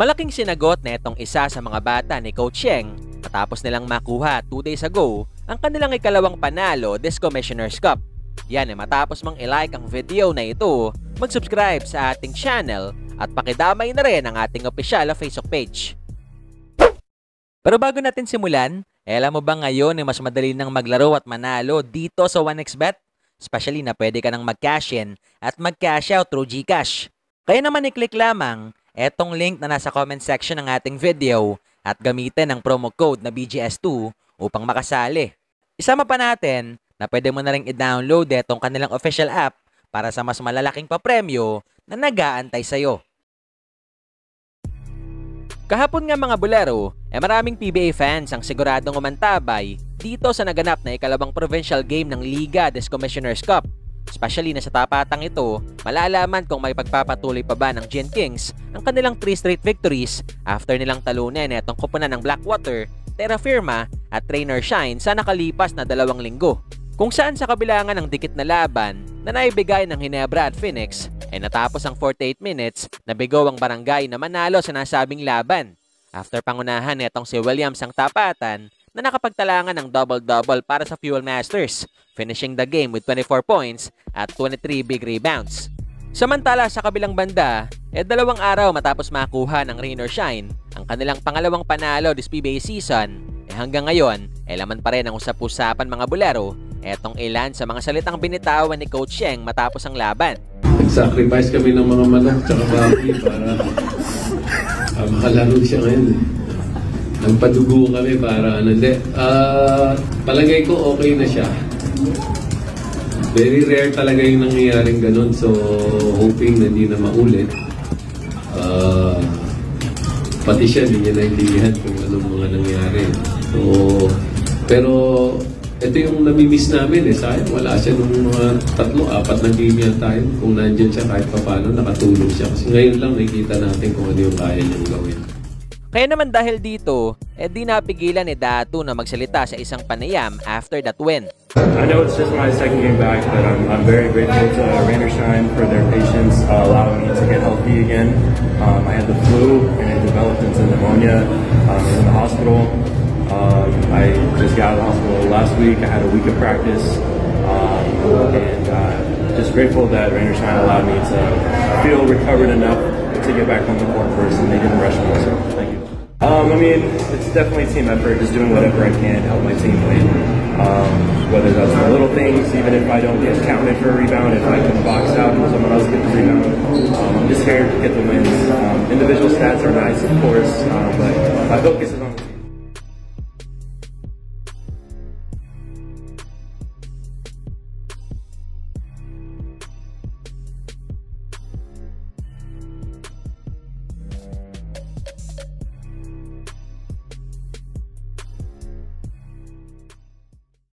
Malaking sinagot na itong isa sa mga bata ni Coach Yeng matapos nilang makuha 2 days ago ang kanilang ikalawang panalo this Commissioner's Cup. Yan matapos mang i-like ang video na ito, mag-subscribe sa ating channel at pakidamay na rin ang ating opisyal na Facebook page. Pero bago natin simulan, alam mo ba ngayon mas madali nang maglaro at manalo dito sa 1xBet? Especially na pwede ka nang mag-cash in at mag-cash out through GCash. Kaya naman i-click lamang etong link na nasa comment section ng ating video at gamitin ang promo code na BGS2 upang makasali. Isama pa natin na pwede mo na rin i-download etong kanilang official app para sa mas malalaking papremyo na nag-aantay sa'yo. Kahapon nga mga bulero, maraming PBA fans ang siguradong umantabay dito sa naganap na ikalawang provincial game ng Liga des Commissioner's Cup. Especially na sa tapatang ito, malalaman kung may pagpapatuloy pa ba ng Gen Kings ang kanilang 3 straight victories after nilang talunin itong koponan ng Blackwater, Terra Firma at Trainer Shine sa nakalipas na 2 linggo. Kung saan sa kabilangan ng dikit na laban na naibigay ng Ginebra at Phoenix ay natapos ang 48 minutes na bigo ang Barangay na manalo sa nasabing laban. After pangunahan nitong si Williams ang tapatan na nakapagtalangan ng double-double para sa Fuel Masters, finishing the game with 24 points at 23 big rebounds. Samantala sa kabilang banda, 2 araw matapos makuha ng Rain or Shine ang kanilang pangalawang panalo this PBA season, hanggang ngayon, laman pa rin ang usap-usapan mga bulero, etong ilan sa mga salitang binitawan ni Coach Yeng matapos ang laban. Nag-sacrifice kami ng mga manok tsaka baboy para makalaro siya ngayon. Nagpadugo kami para palagay ko okay na siya. Very rare talaga yung nangyayaring ganun, so hoping na hindi na maulit. Pati siya, hindi niya naintindihan kung anong mga nangyari. So, pero ito yung namimiss namin sayang wala siya nung mga 3-4 na game yan tayo. Kung nandyan siya kahit paano, nakatulong siya. Kasi ngayon lang nakikita natin kung ano yung kaya niyang gawin. Kaya naman dahil dito, di napigilan ni Datu na magsalita sa isang panayam after that win. I know it's just my second game back, but I'm very grateful to Rain or Shine for their patience, allowing me to get healthy again. I had the flu and it developed into pneumonia. I was in the hospital. I just got out of the hospital last week. I had a week of practice, and just grateful that Rain or Shine allowed me to feel recovered enough to get back on the court first, and they didn't rush me, so thank you. I mean, it's definitely a team effort, just doing whatever I can to help my team win. Whether that's the little things, even if I don't get counted for a rebound, if I can box out and someone else gets the rebound, I'm just here to get the wins. Individual stats are nice, of course, but my focus is on